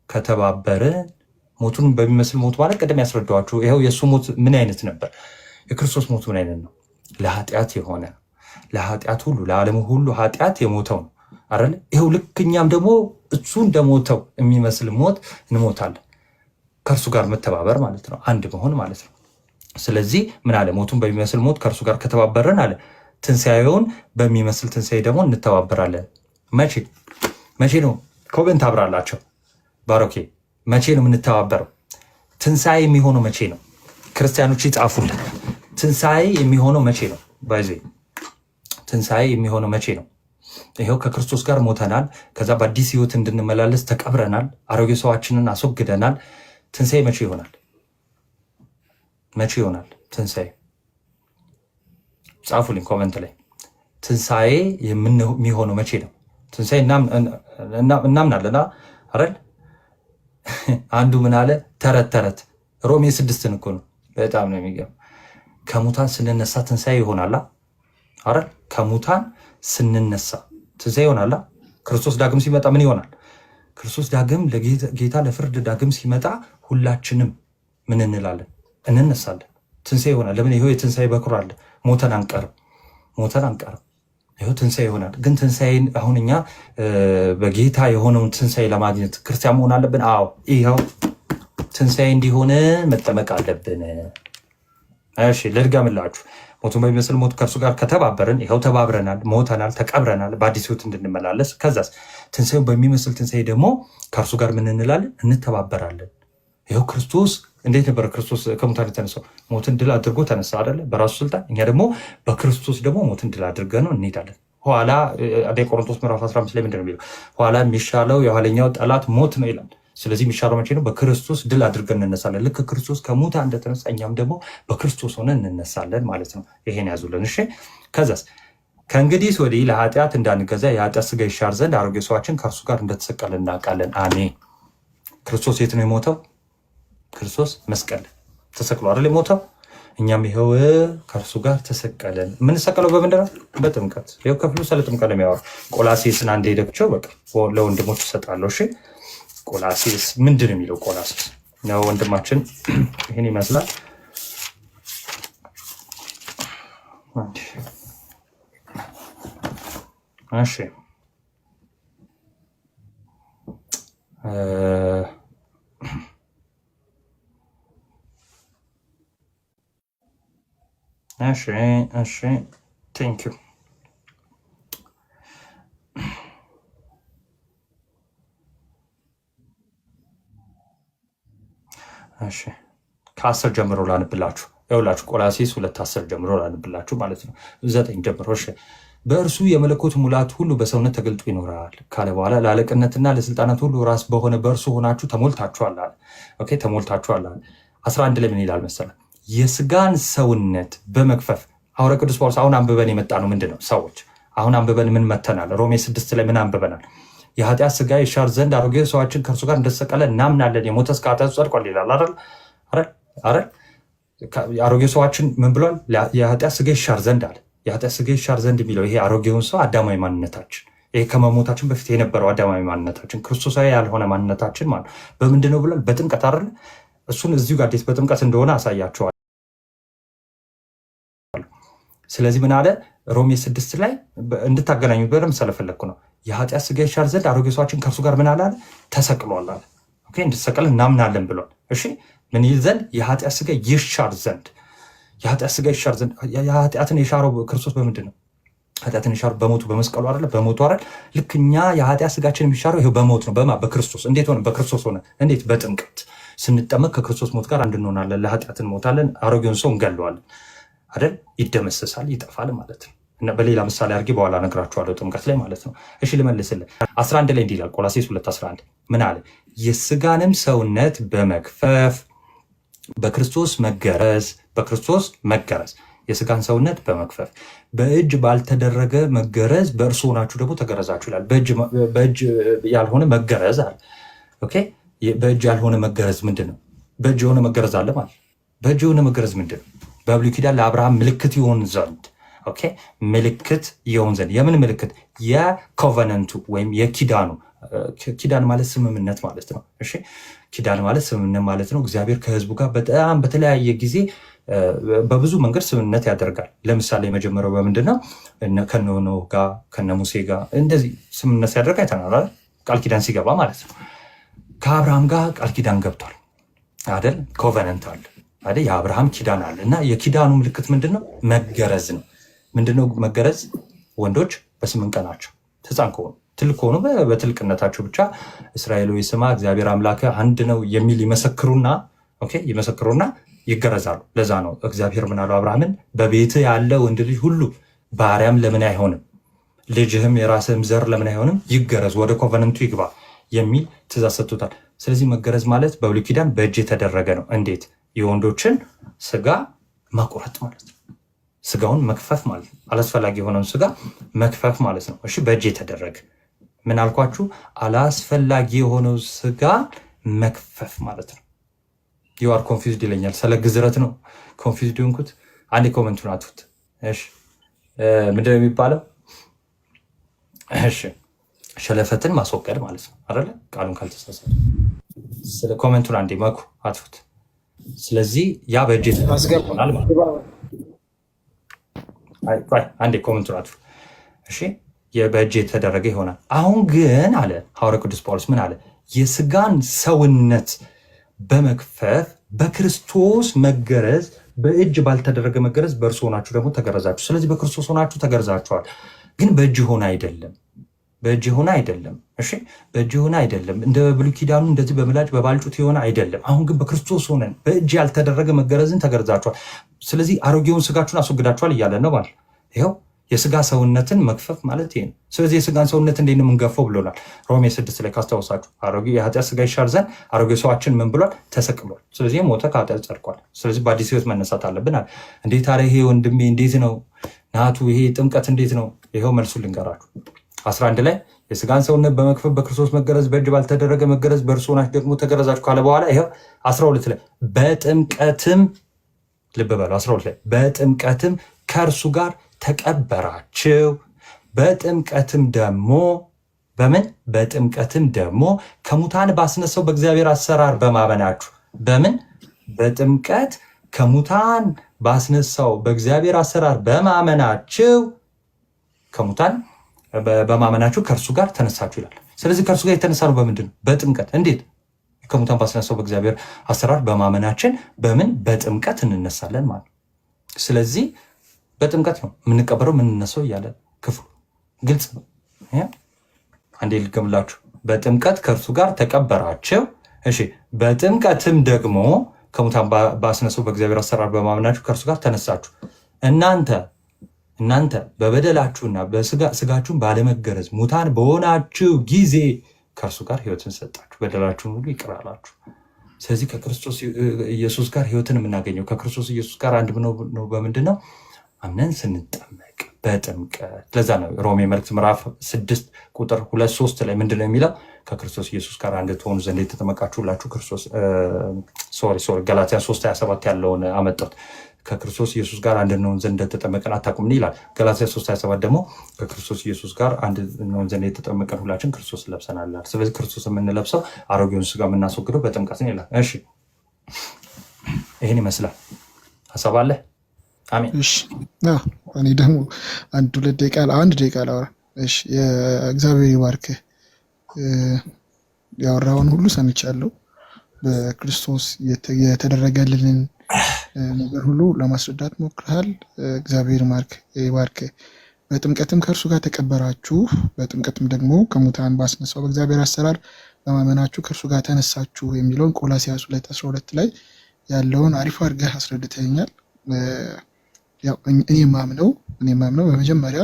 ከተባበርን። ሞቱን በሚመስል ሞት ማለት ቅድም ያስረዳኋችሁ ይኸው የእሱ ሞት ምን አይነት ነበር? የክርስቶስ ሞት ምን አይነት ነው? ለኃጢአት የሆነ ለኃጢአት ሁሉ ለዓለሙ ሁሉ ኃጢአት የሞተው ነው አይደል? ይኸው ልክ እኛም ደግሞ እሱ እንደሞተው የሚመስል ሞት እንሞታለን። ከእርሱ ጋር መተባበር ማለት ነው፣ አንድ መሆን ማለት ነው። ስለዚህ ምን አለ? ሞቱን በሚመስል ሞት ከእርሱ ጋር ከተባበርን አለ ትንሣኤውን በሚመስል ትንሣኤ ደግሞ እንተባበራለን። መቼ ነው? ኮቨንት አብራላቸው ባሮኬ። መቼ ነው የምንተባበረው? ትንሣኤ የሚሆነው መቼ ነው? ክርስቲያኖች ይጻፉልን። ትንሣኤ የሚሆነው መቼ ነው? ባይዜ ትንሣኤ የሚሆነው መቼ ነው? ይኸው ከክርስቶስ ጋር ሞተናል። ከዛ በአዲስ ሕይወት እንድንመላለስ ተቀብረናል። አሮጌ ሰዋችንን አስወግደናል። ትንሣኤ መቼ ይሆናል? መቼ ይሆናል ትንሣኤ? ጻፉልኝ ኮመንት ላይ። ትንሣኤ የሚሆነው መቼ ነው? ትንሣኤ እናምናለን አይደል? አንዱ ምን አለ? ተረት ሮሜ 6 እኮ ነው። በጣም ነው የሚገርም። ከሙታን ስንነሳ ትንሣኤ ይሆናል አይደል? ከሙታን ስንነሳ ትንሣኤ ይሆናል። ክርስቶስ ዳግም ሲመጣ ምን ይሆናል? ክርስቶስ ዳግም ለጌታ ለፍርድ ዳግም ሲመጣ ሁላችንም ምን እንላለን? እንነሳለን። ትንሣኤ ይሆናል። ለምን? ይኸው የትንሣኤ በኩር አለ። ሞተን አንቀርም። ይኸው ትንሣኤ ይሆናል። ግን ትንሣኤን አሁን እኛ በጌታ የሆነውን ትንሣኤ ለማግኘት ክርስቲያን መሆን አለብን። አዎ ይኸው ትንሣኤ እንዲሆን መጠመቅ አለብን። እሺ ልድገምላችሁ። ሞቱን በሚመስል ሞት ከእርሱ ጋር ከተባበርን፣ ይኸው ተባብረናል፣ ሞተናል፣ ተቀብረናል በአዲስ ሕይወት እንድንመላለስ። ከዛስ ትንሣኤውን በሚመስል ትንሣኤ ደግሞ ከእርሱ ጋር ምን እንላለን? እንተባበራለን። ይኸው ክርስቶስ እንዴት ነበር ክርስቶስ ከሙታን የተነሳው? ሞትን ድል አድርጎ ተነሳ አይደለ? በራሱ ስልጣን። እኛ ደግሞ በክርስቶስ ደግሞ ሞትን ድል አድርገ ነው እንሄዳለን። ኋላ ቆሮንቶስ ምዕራፍ 15 ላይ ምንድን ነው የሚለው? ኋላ የሚሻለው የኋለኛው ጠላት ሞት ነው ይላል። ስለዚህ የሚሻለው መቼ ነው? በክርስቶስ ድል አድርገን እንነሳለን። ልክ ክርስቶስ ከሙታን እንደተነሳ እኛም ደግሞ በክርስቶስ ሆነ እንነሳለን ማለት ነው። ይሄን ያዙልን። እሺ ከዛስ ከእንግዲህ ወዲህ ለኃጢአት እንዳንገዛ የኃጢአት ስጋ ይሻር ዘንድ አሮጌ ሰዋችን ከእርሱ ጋር እንደተሰቀለ እናውቃለን። አሜን። ክርስቶስ የት ነው የሞተው? ክርስቶስ መስቀል ተሰቅሎ አይደል የሞተው? እኛም ይኸው ከእርሱ ጋር ተሰቀለን። የምንሰቀለው በምንድን ነው? በጥምቀት። ይኸው ክፍሉ ስለ ጥምቀት የሚያወራ ቆላሴስን አንድ ሄደቸው በቃ ለወንድሞች ይሰጣለሁ። እሺ ቆላሴስ ምንድን የሚለው? ቆላሴስ ነው ወንድማችን ይህን ይመስላል። እሺ እሺ ቴንክ ዩ። እሺ ከ10 ጀምሮ ላንብላችሁ። ይኸውላችሁ ቆላሴስ 2:10 ጀምሮ ላንብላችሁ ማለት ነው። 9 ጀምሮ። እሺ በእርሱ የመለኮት ሙላት ሁሉ በሰውነት ተገልጦ ይኖራል ካለ በኋላ ለአለቅነትና ለስልጣናት ሁሉ ራስ በሆነ በእርሱ ሆናችሁ ተሞልታችኋል አለ። ኦኬ ተሞልታችኋል አለ። 11 ላይ ምን ይላል መሰለ? የስጋን ሰውነት በመግፈፍ ሐዋርያ ቅዱስ ጳውሎስ አሁን አንብበን የመጣ ነው። ምንድን ነው ሰዎች አሁን አንብበን ምን መተናል? ሮሜ 6 ላይ ምን አንብበናል? የኃጢአት ስጋ ይሻር ዘንድ አሮጌ ሰዋችን ከእርሱ ጋር እንደተሰቀለ እናምናለን። የሞተ እስከ ኃጢአቱ ጸድቋል ይላል አይደል? አሮጌ ሰዋችን ምን ብሏል? የኃጢአት ስጋ ይሻር ዘንድ አለ። የኃጢአት ስጋ ይሻር ዘንድ የሚለው ይሄ አሮጌውን ሰው አዳማዊ ማንነታችን፣ ይሄ ከመሞታችን በፊት የነበረው አዳማዊ ማንነታችን፣ ክርስቶሳዊ ያልሆነ ማንነታችን ማለት በምንድን ነው ብሏል? በጥምቀት አይደል? እሱን እዚሁ ጋር እንዴት በጥምቀት እንደሆነ አሳያቸዋል። ስለዚህ ምን አለ ሮሜ 6 ላይ እንድታገናኙ በደንብ ስለፈለግኩ ነው። የኃጢአት ስጋ ይሻር ዘንድ አሮጌ ሰዋችን ከእርሱ ጋር ምን አለ? ተሰቅሏል አለ። ኦኬ እንድትሰቀል እናምናለን ብሏል። እሺ ምን ይል ዘንድ? የኃጢአት ስጋ ይሻር ዘንድ። የኃጢአት ስጋ ይሻር ዘንድ። የኃጢአትን የሻረው ክርስቶስ በምንድን ነው? ኃጢአትን የሻረው በሞቱ በመስቀሉ አይደለ? በሞቱ አይደል? ልክ እኛ የኃጢአት ስጋችን የሚሻረው ይሄው በሞት ነው። በክርስቶስ። እንዴት ሆነ? በክርስቶስ ሆነ። እንዴት? በጥምቀት ስንጠመቅ ከክርስቶስ ሞት ጋር አንድ እንሆናለን። ለኃጢአት እንሞታለን። አሮጌውን ሰው እንገለዋለን አይደል? ይደመሰሳል፣ ይጠፋል ማለት ነው። እና በሌላ ምሳሌ አድርጌ በኋላ እነግራችኋለሁ ጥምቀት ላይ ማለት ነው። እሺ ልመልስልህ። 11 ላይ እንዲህ ይላል ቆላሴስ 2:11 ምን አለ? የስጋንም ሰውነት በመግፈፍ በክርስቶስ መገረዝ የስጋን ሰውነት በመግፈፍ በእጅ ባልተደረገ መገረዝ በእርሱ ሆናችሁ ደግሞ ተገረዛችሁ ይላል። በእጅ ያልሆነ መገረዝ አለ። ኦኬ በእጅ ያልሆነ መገረዝ ምንድን ነው? በእጅ የሆነ መገረዝ አለ ማለት። በእጅ የሆነ መገረዝ ምንድን ነው? በብሉይ ኪዳን ለአብርሃም ምልክት ይሆን ዘንድ ኦኬ ምልክት ይሆን ዘንድ። የምን ምልክት? የኮቨነንቱ ወይም የኪዳኑ። ኪዳን ማለት ስምምነት ማለት ነው። እሺ ኪዳን ማለት ስምምነት ማለት ነው። እግዚአብሔር ከህዝቡ ጋር በጣም በተለያየ ጊዜ በብዙ መንገድ ስምምነት ያደርጋል። ለምሳሌ የመጀመሪያው በምንድን ነው? ከነ ኖህ ጋር ከነ ሙሴ ጋር እንደዚህ ስምምነት ሲያደርግ አይተናል። ቃል ኪዳን ሲገባ ማለት ነው። ከአብርሃም ጋር ቃል ኪዳን ገብቷል አይደል? ኮቨነንት አለ አይደል? የአብርሃም ኪዳን አለ እና የኪዳኑ ምልክት ምንድን ነው? መገረዝ ነው። ምንድነው መገረዝ? ወንዶች በ8 ቀናቸው ሕፃን ከሆኑ ትልቅ ከሆኑ በትልቅነታቸው ብቻ እስራኤል ሆይ ስማ እግዚአብሔር አምላክ አንድ ነው የሚል ይመሰክሩና ይገረዛሉ። ለዛ ነው እግዚአብሔር ምን አለው አብርሃምን? በቤት ያለ ወንድ ልጅ ሁሉ ባሪያም ለምን አይሆንም? ልጅህም የራስህም ዘር ለምን አይሆንም? ይገረዝ፣ ወደ ኮቨነንቱ ይግባ የሚል ትእዛዝ ሰጥቶታል። ስለዚህ መገረዝ ማለት በብሉይ ኪዳን በእጅ የተደረገ ነው። እንዴት? የወንዶችን ስጋ ማቁረጥ ማለት ነው። ስጋውን መክፈፍ ማለት ነው። አላስፈላጊ የሆነውን ስጋ መክፈፍ ማለት ነው። እሺ በእጅ የተደረገ ምን አልኳችሁ? አላስፈላጊ የሆነው ስጋ መክፈፍ ማለት ነው። ዩአር ኮንፊውዝድ ይለኛል። ስለ ግዝረት ነው ኮንፊውዝድ የሆንኩት። አንድ ኮመንቱን አትፉት። እሺ ምንድን ነው የሚባለው? እሺ ሸለፈትን ማስወገድ ማለት ነው አይደለ? ቃሉን ካልተሳሳተ ስለ ኮመንቱን አንዴ መኩ አትፉት። ስለዚህ ያ በእጅ ይሆናል ማለት ነው። አንዴ ኮመንቱን አትፉት። እሺ በእጅ የተደረገ ይሆናል። አሁን ግን አለ ሐዋርያው ቅዱስ ጳውሎስ ምን አለ? የስጋን ሰውነት በመክፈፍ በክርስቶስ መገረዝ በእጅ ባልተደረገ መገረዝ በእርሱ ሆናችሁ ደግሞ ተገረዛችሁ። ስለዚህ በክርስቶስ ሆናችሁ ተገርዛችኋል። ግን በእጅ ሆነ አይደለም፣ በእጅ ሆነ አይደለም። እሺ በእጅ ሆነ አይደለም። እንደ ብሉይ ኪዳኑ እንደዚህ በምላጭ በባልጩት የሆነ አይደለም። አሁን ግን በክርስቶስ ሆነን በእጅ ያልተደረገ መገረዝን ተገርዛችኋል። ስለዚህ አሮጌውን ስጋችሁን አስወግዳችኋል እያለ ነው ማለት ይኸው የስጋ ሰውነትን መክፈፍ ማለት ይሄ ነው። ስለዚህ የስጋን ሰውነት እንዴት ነው የምንገፈው ብሎናል ሮሜ 6 ላይ ካስታወሳችሁ፣ አሮጌ የኃጢአት ስጋ ይሻር ዘንድ አሮጌ ሰዋችን ምን ብሏል? ተሰቅሏል። ስለዚህ ሞተ፣ ከኃጢአት ጸድቋል። ስለዚህ በአዲስ ህይወት መነሳት አለብን አለ። እንዴት አለ ይሄ ወንድሜ፣ እንዴት ነው ናቱ፣ ይሄ ጥምቀት እንዴት ነው? ይኸው መልሱ ልንገራችሁ። 11 ላይ የስጋን ሰውነት በመክፈፍ በክርስቶስ መገረዝ በእጅ ባልተደረገ መገረዝ በእርሱ ሆናችሁ ደግሞ ተገረዛችሁ ካለ በኋላ ይኸው 12 ላይ በጥምቀትም ልብ በሉ 12 ላይ በጥምቀትም ከእርሱ ጋር ተቀበራችሁ። በጥምቀትም ደግሞ በምን? በጥምቀትም ደግሞ ከሙታን ባስነሳው በእግዚአብሔር አሰራር በማመናችሁ። በምን? በጥምቀት ከሙታን ባስነሳው በእግዚአብሔር አሰራር በማመናችሁ፣ ከሙታን በማመናችሁ ከእርሱ ጋር ተነሳችሁ ይላል። ስለዚህ ከእርሱ ጋር የተነሳ ነው በምንድን ነው? በጥምቀት። እንዴት? ከሙታን ባስነሳው በእግዚአብሔር አሰራር በማመናችን በምን? በጥምቀት እንነሳለን ማለት ነው። ስለዚህ በጥምቀት ነው የምንቀበረው የምንነሳው እያለ ክፍሉ ግልጽ ነው። አንዴ ልገምላችሁ። በጥምቀት ከእርሱ ጋር ተቀበራችሁ። እሺ በጥምቀትም ደግሞ ከሙታን ባስነሳው በእግዚአብሔር አሰራር በማመናችሁ ከእርሱ ጋር ተነሳችሁ። እናንተ በበደላችሁና በስጋችሁን ባለመገረዝ ሙታን በሆናችሁ ጊዜ ከእርሱ ጋር ሕይወትን ሰጣችሁ፣ በደላችሁን ሁሉ ይቅር አላችሁ። ስለዚህ ከክርስቶስ ኢየሱስ ጋር ሕይወትን የምናገኘው ከክርስቶስ ኢየሱስ ጋር አንድ ነው። በምንድን ነው? አምነን ስንጠመቅ በጥምቀት። ለዛ ነው ሮሜ መልእክት ምዕራፍ 6 ቁጥር 2-3 ላይ ምንድነው የሚለው? ከክርስቶስ ኢየሱስ ጋር አንድ ትሆኑ ዘንድ የተጠመቃችሁላችሁ ክርስቶስ ገላትያ 3:27 ያለውን አመጣሁት። ከክርስቶስ ኢየሱስ ጋር አንድ እንሆን ዘንድ እንደተጠመቀን አታውቁምን ይላል። ገላትያ 3:27 ደግሞ ከክርስቶስ ኢየሱስ ጋር አንድ እንሆን ዘንድ የተጠመቀን ሁላችን ክርስቶስ ለብሰናል። ስለዚህ ክርስቶስ የምንለብሰው አሮጌውን ስጋ የምናስወግደው በጥምቀት ነው ይላል። እሺ ይህን ይመስላል። ሀሳብ አለ? አሜን። እሺ እኔ ደግሞ አንድ ደቂቃ ላወራ። እሺ የእግዚአብሔር ይባርክ። ያወራውን ሁሉ ሰምቻለሁ። በክርስቶስ የተደረገልንን ነገር ሁሉ ለማስረዳት ሞክረሃል። እግዚአብሔር ይባርክ። በጥምቀትም ከእርሱ ጋር ተቀበራችሁ፣ በጥምቀትም ደግሞ ከሙታን ባስነሳው በእግዚአብሔር አሰራር በማመናችሁ ከእርሱ ጋር ተነሳችሁ የሚለውን ቆላስይስ 2:12 ላይ ያለውን አሪፍ አድርገህ አስረድተኛል። እኔ ማምነው በመጀመሪያ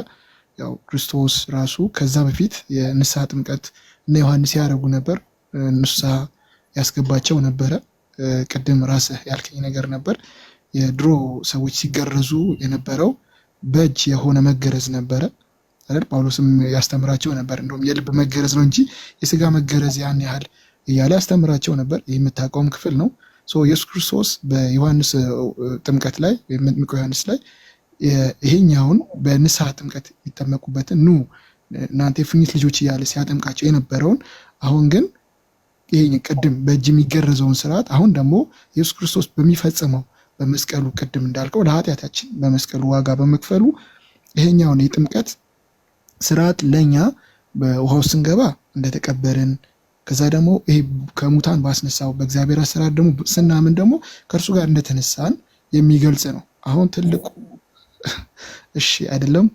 ያው ክርስቶስ ራሱ ከዛ በፊት የንስሐ ጥምቀት እና ዮሐንስ ያደረጉ ነበር፣ ንስሐ ያስገባቸው ነበረ። ቅድም ራስህ ያልከኝ ነገር ነበር። የድሮ ሰዎች ሲገረዙ የነበረው በእጅ የሆነ መገረዝ ነበረ አይደል? ጳውሎስም ያስተምራቸው ነበር። እንደውም የልብ መገረዝ ነው እንጂ የስጋ መገረዝ ያን ያህል እያለ ያስተምራቸው ነበር። ይህ የምታውቀውም ክፍል ነው። ኢየሱስ ክርስቶስ በዮሐንስ ጥምቀት ላይ መጥምቁ ዮሐንስ ላይ ይሄኛውን በንስሐ ጥምቀት የሚጠመቁበትን እናንተ የእፉኝት ልጆች እያለ ሲያጠምቃቸው የነበረውን አሁን ግን ይሄ ቅድም በእጅ የሚገረዘውን ስርዓት አሁን ደግሞ ኢየሱስ ክርስቶስ በሚፈጽመው በመስቀሉ ቅድም እንዳልከው ለኃጢአታችን በመስቀሉ ዋጋ በመክፈሉ ይሄኛውን የጥምቀት ስርዓት ለእኛ በውሃው ስንገባ እንደተቀበርን ከዛ ደግሞ ይሄ ከሙታን ባስነሳው በእግዚአብሔር አሰራር ደግሞ ስናምን ደግሞ ከእርሱ ጋር እንደተነሳን የሚገልጽ ነው። አሁን ትልቁ እሺ አይደለም?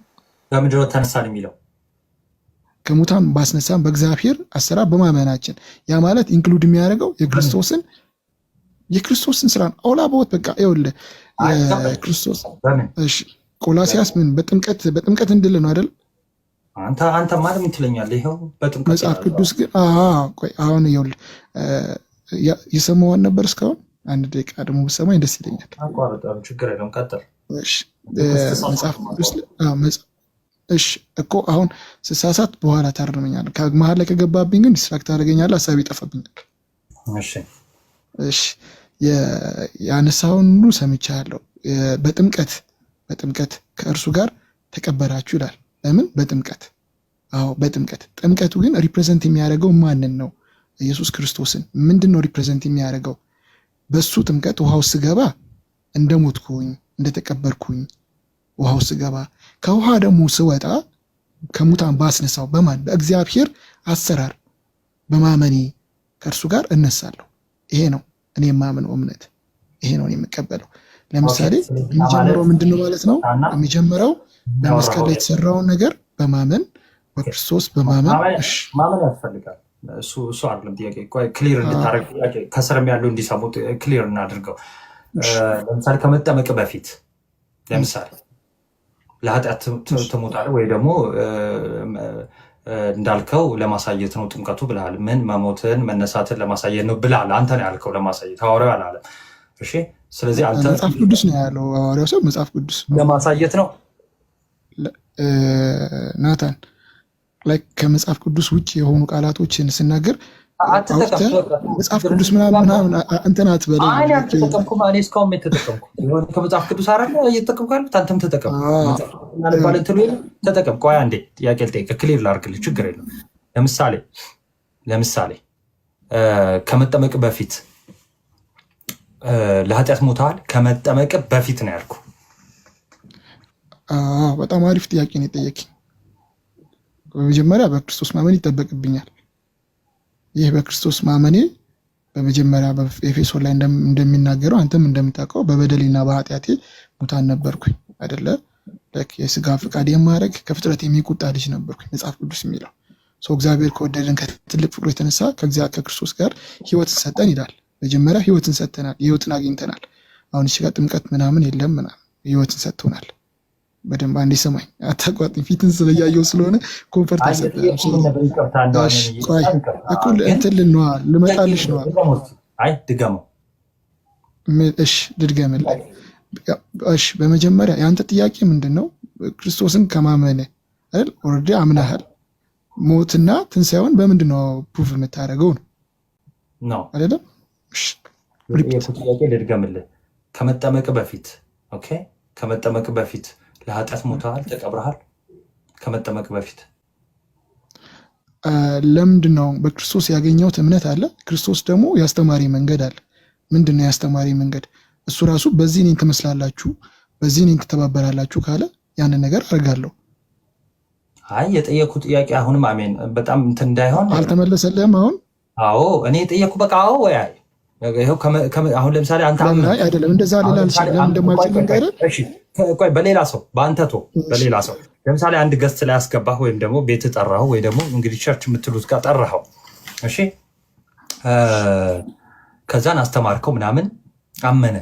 በምንድነው ተነሳን የሚለው? ከሙታን ባስነሳን በእግዚአብሔር አሰራር በማመናችን። ያ ማለት ኢንክሉድ የሚያደርገው የክርስቶስን ስራ ነው። አውላቦት በቃ ይኸውልህ የክርስቶስ እሺ ቆላስይስ ምን በጥምቀት እንድል ነው አይደል? አንተ ማለት ምን ትለኛለህ? ይኸው በጥምቀት መጽሐፍ ቅዱስ ግን ቆይ አሁን ይኸውልህ የሰማዋን ነበር እስካሁን። አንድ ደቂቃ ደግሞ ብሰማኝ ደስ ይለኛል። አቋርጠው ችግር የለውም ቀጥል። እሺ መጽሐፍ ቅዱስ እሺ እኮ አሁን ስሳሳት በኋላ ታርመኛለህ። ከመሀል ላይ ከገባብኝ ግን ዲስትራክት ታደርገኛለህ፣ ሀሳብ ይጠፋብኛል። እሺ ያነሳውን ሁሉ ሰምቻለሁ። በጥምቀት ከእርሱ ጋር ተቀበራችሁ ይላል። ለምን በጥምቀት? በጥምቀት። ጥምቀቱ ግን ሪፕሬዘንት የሚያደርገው ማንን ነው? ኢየሱስ ክርስቶስን። ምንድን ነው ሪፕሬዘንት የሚያደርገው? በሱ ጥምቀት ውሃው ስገባ እንደሞትኩኝ እንደተቀበርኩኝ ውሃው ስገባ፣ ከውሃ ደግሞ ስወጣ ከሙታን ባስነሳው በማን በእግዚአብሔር አሰራር በማመኔ ከእርሱ ጋር እነሳለሁ። ይሄ ነው እኔ የማምነው እምነት፣ ይሄ ነው እኔ የምቀበለው። ለምሳሌ የሚጀምረው ምንድነው ማለት ነው? የሚጀምረው በመስቀል ላይ የተሰራውን ነገር በማመን በክርስቶስ በማመን ማመን ያስፈልጋል። እሱ አይደለም ጥያቄ። ክሊር እንድታደርግ ጥያቄ ከስርም ያለው እንዲሰሙት ክሊር እናድርገው። ለምሳሌ ከመጠመቅ በፊት ለምሳሌ ለኃጢአት ትሞታለህ ወይ ደግሞ እንዳልከው ለማሳየት ነው ጥምቀቱ ብለሃል። ምን መሞትን መነሳትን ለማሳየት ነው ብለሃል። አንተ ነው ያልከው ለማሳየት፣ ሐዋርያው አላለም። እሺ፣ ስለዚህ አንተ መጽሐፍ ቅዱስ ነው ያለው። ሐዋርያው ሰው መጽሐፍ ቅዱስ ለማሳየት ነው ናታን ላይ ከመጽሐፍ ቅዱስ ውጭ የሆኑ ቃላቶችን ስናገር መጽሐፍ ቅዱስ ምናምን እንትን አትበለኝ። እስካሁን የተጠቀምኩ ከመጽሐፍ ቅዱስ አለ እየተጠቀምኩ ያሉት አንተም ተጠቀም ተጠቀም። ቆይ አንዴ ጥያቄ ልጠይቅህ፣ ክሊር ላድርግልህ፣ ችግር የለም። ለምሳሌ ከመጠመቅ በፊት ለኃጢአት ሞተሃል? ከመጠመቅ በፊት ነው ያልኩ። በጣም አሪፍ ጥያቄ ነው የጠየቅኝ። በመጀመሪያ በክርስቶስ ማመን ይጠበቅብኛል። ይህ በክርስቶስ ማመኔ በመጀመሪያ በኤፌሶን ላይ እንደሚናገረው አንተም እንደምታውቀው በበደሌና በኃጢአቴ ሙታን ነበርኩኝ አይደለ? የስጋ ፍቃድ የማድረግ ከፍጥረት የሚቁጣ ልጅ ነበርኩኝ መጽሐፍ ቅዱስ የሚለው ሰው። እግዚአብሔር ከወደደን ከትልቅ ፍቅሩ የተነሳ ከክርስቶስ ጋር ህይወትን ሰጠን ይላል። መጀመሪያ ህይወትን ሰጥተናል፣ ህይወትን አግኝተናል። አሁን እሺ ጋር ጥምቀት ምናምን የለም ምናምን፣ ህይወትን ሰጥቶናል። በደንብ አንዴ ሰማኝ፣ አታቋጥኝ። ፊትን ስለያየው ስለሆነ ኮንፈርት አይሰጥም። እንትን ልመጣልሽ ነዋ። እሺ ልድገምልህ። እሺ በመጀመሪያ የአንተ ጥያቄ ምንድን ነው? ክርስቶስን ከማመን አይደል? ኦልሬዲ አምናሃል። ሞትና ትንሣኤውን በምንድን ነው ፕሩፍ የምታደርገው ነው አይደለም? ጥያቄ ልድገምልህ። ከመጠመቅ በፊት ኦኬ፣ ከመጠመቅ በፊት ለኃጢአት ሞተሃል፣ ተቀብረሃል። ከመጠመቅ በፊት ለምንድን ነው? በክርስቶስ ያገኘሁት እምነት አለ። ክርስቶስ ደግሞ የአስተማሪ መንገድ አለ። ምንድን ነው የአስተማሪ መንገድ? እሱ ራሱ በዚህ እኔን ትመስላላችሁ፣ በዚህ እኔን ትተባበራላችሁ ካለ ያንን ነገር አድርጋለሁ። አይ የጠየኩ ጥያቄ አሁንም አሜን፣ በጣም እንትን እንዳይሆን አልተመለሰልህም አሁን? አዎ እኔ የጠየኩ በቃ አዎ ወይ አይ። አሁን ለምሳሌ አንተ አይደለም እንደዛ ሌላ አልችልም። ለምን እንደማልችል ነገር ቆይ በሌላ ሰው በአንተ በሌላ ሰው ለምሳሌ አንድ ገስት ላይ አስገባህ ወይም ደግሞ ቤት ጠራኸው ወይ ደግሞ እንግዲህ ቸርች የምትሉት ጋር ጠራኸው። እሺ ከዛን አስተማርከው ምናምን፣ አመነ፣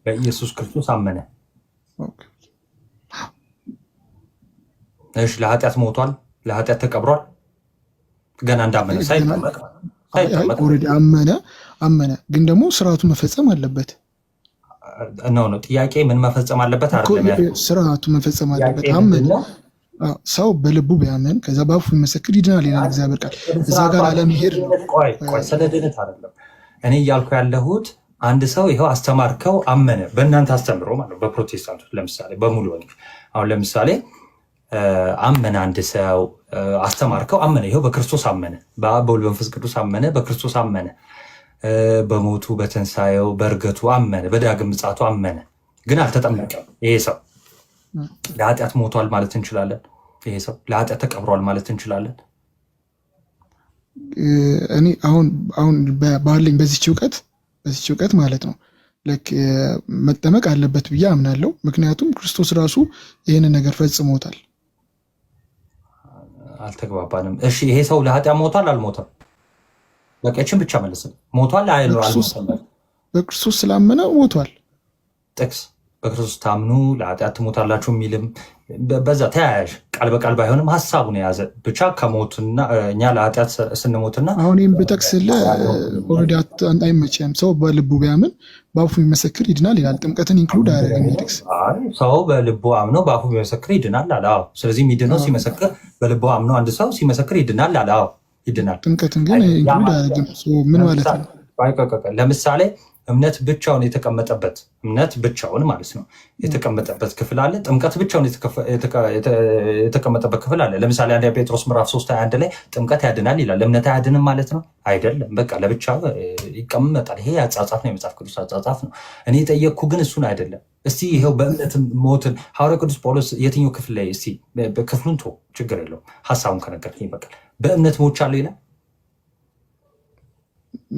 በኢየሱስ ክርስቶስ አመነ። እሺ ለኃጢአት ሞቷል፣ ለኃጢአት ተቀብሯል። ገና እንዳመነ ሳይጠመቅ ኦልሬዲ አመነ፣ ግን ደግሞ ስርዓቱ መፈጸም አለበት ነው ጥያቄ። ምን መፈጸም አለበት? ስርዓቱ መፈጸም አለበት። አመነ ሰው በልቡ ቢያመን ከዛ በአፉ ቢመሰክር ይድናል ይላል እግዚአብሔር ቃል። እዛ ጋር አለመሄድ ነው። ቆይ ስለ ድነት አይደለም እኔ እያልኩ ያለሁት። አንድ ሰው ይኸው አስተማርከው አመነ፣ በእናንተ አስተምሮ ማለት በፕሮቴስታንቶች ለምሳሌ በሙሉ ወንጌል አሁን ለምሳሌ አመነ፣ አንድ ሰው አስተማርከው አመነ፣ ይኸው በክርስቶስ አመነ፣ በአብ በወልድ በመንፈስ ቅዱስ አመነ፣ በክርስቶስ አመነ፣ በሞቱ በትንሣኤው በእርገቱ አመነ፣ በዳግም ምጽአቱ አመነ፣ ግን አልተጠመቀም። ይሄ ሰው ለኃጢአት ሞቷል ማለት እንችላለን? ይሄ ሰው ለኃጢአት ተቀብሯል ማለት እንችላለን? እኔ አሁን ባለኝ በዚች እውቀት ማለት ነው መጠመቅ አለበት ብዬ አምናለሁ። ምክንያቱም ክርስቶስ ራሱ ይህንን ነገር ፈጽሞታል። አልተግባባንም። እሺ ይሄ ሰው ለኃጢአት ሞቷል አልሞተም? በቀችን ብቻ መልስም። ሞቷል አልሞተም? በክርስቶስ ስላመነ ሞቷል። ጥቅስ በክርስቶስ ታምኑ ለኃጢአት ትሞታላችሁ የሚልም በዛ ተያያዥ ቃል በቃል ባይሆንም ሀሳቡን የያዘ ብቻ ከሞትና እኛ ለኃጢአት ስንሞትና አሁን ይህም ብጠቅስልህ ኦልሬዲ አይመችም። ሰው በልቡ ቢያምን በአፉ ቢመሰክር ይድናል ይላል። ጥምቀትን ኢንክሉድ አያደርግም ጥቅስ። ሰው በልቡ አምኖ በአፉ ቢመሰክር ይድናል አለ። ስለዚህ የሚድነው ሲመሰክር፣ በልቡ አምኖ አንድ ሰው ሲመሰክር ይድናል አለ። ይድናል። ጥምቀትን ግን ኢንክሉድ አያደርግም። ምን ማለት ነው? ለምሳሌ እምነት ብቻውን የተቀመጠበት እምነት ብቻውን ማለት ነው የተቀመጠበት ክፍል አለ። ጥምቀት ብቻውን የተቀመጠበት ክፍል አለ። ለምሳሌ አንደኛ ጴጥሮስ ምዕራፍ 3:21 ላይ ጥምቀት ያድናል ይላል። እምነት አያድንም ማለት ነው አይደለም። በቃ ለብቻው ይቀመጣል። ይሄ አጻጻፍ ነው፣ የመጽሐፍ ቅዱስ አጻጻፍ ነው። እኔ የጠየቅኩ ግን እሱን አይደለም። እስቲ ይሄው በእምነት ሞትን ሐዋርያው ቅዱስ ጳውሎስ የትኛው ክፍል ላይ እስቲ ክፍሉን ቶ ችግር የለውም ሀሳቡን ከነገርከኝ ይበቃል። በእምነት ሞቻለሁ ይላል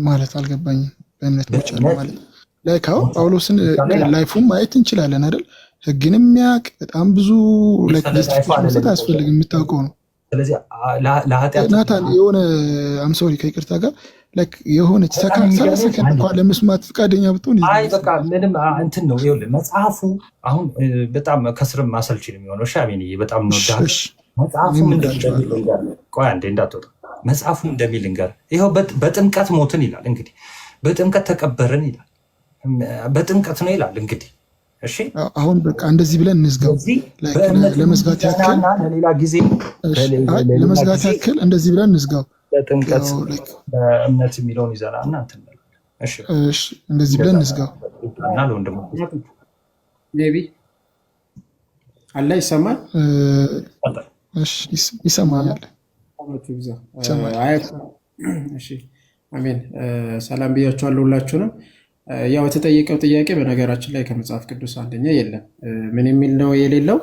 ማለት አልገባኝም። በእምነት ሞቻለሁ ማለት ላይክ አሁን ጳውሎስን ላይፉን ማየት እንችላለን አይደል? ህግን የሚያውቅ በጣም ብዙ ለክርስቶስ አያስፈልግም፣ የምታውቀው ነው። ስለዚህ ለኃጢአት ናታን የሆነ አምሶሪ ከይቅርታ ጋር የሆነች ሰከንድ እንኳን ለመስማት ፈቃደኛ ብትሆን በቃ ምንም እንትን ነው። ይኸውልህ መጽሐፉ አሁን በጣም ከስርም ማሰልች ነው የሚሆነው። ሻሚኒ በጣም ነው መጽሐፉ ቆይ አንዴ እንዳትወጣ። መጽሐፉ እንደሚል ልንገርህ። ይኸው በጥምቀት ሞትን ይላል። እንግዲህ በጥምቀት ተቀበርን ይላል። በጥምቀት ነው ይላል። እንግዲህ እሺ አሁን በቃ እንደዚህ ብለን እንዝጋው። ለመዝጋት ያክል ለሌላ ጊዜ ለመዝጋት ያክል እንደዚህ ብለን እንዝጋው። በጥምቀት በእምነት የሚለውን ይዘና እና እንትን እሺ እንደዚህ ብለን እንዝጋው። እና ለወንድሙ ሜቢ አለ ይሰማል። እሺ ይሰማል። እሺ አሜን። ሰላም ብያችኋለሁ ሁላችሁንም። ያው የተጠየቀው ጥያቄ በነገራችን ላይ ከመጽሐፍ ቅዱስ አንደኛ የለም። ምን የሚል ነው የሌለው?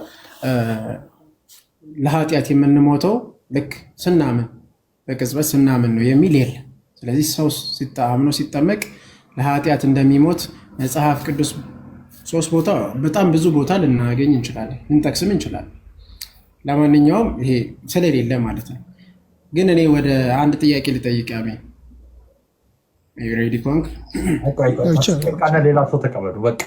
ለኃጢአት የምንሞተው ልክ ስናምን በቅጽበት ስናምን ነው የሚል የለም። ስለዚህ ሰው አምኖ ሲጠመቅ ለኃጢአት እንደሚሞት መጽሐፍ ቅዱስ 3 ቦታ በጣም ብዙ ቦታ ልናገኝ እንችላለን፣ ልንጠቅስም እንችላለን። ለማንኛውም ይሄ ስለሌለ ማለት ነው። ግን እኔ ወደ አንድ ጥያቄ ልጠይቅ። አሜን ሬዲ ኮንክ ሌላ ሰው ተቀበሉ በቃ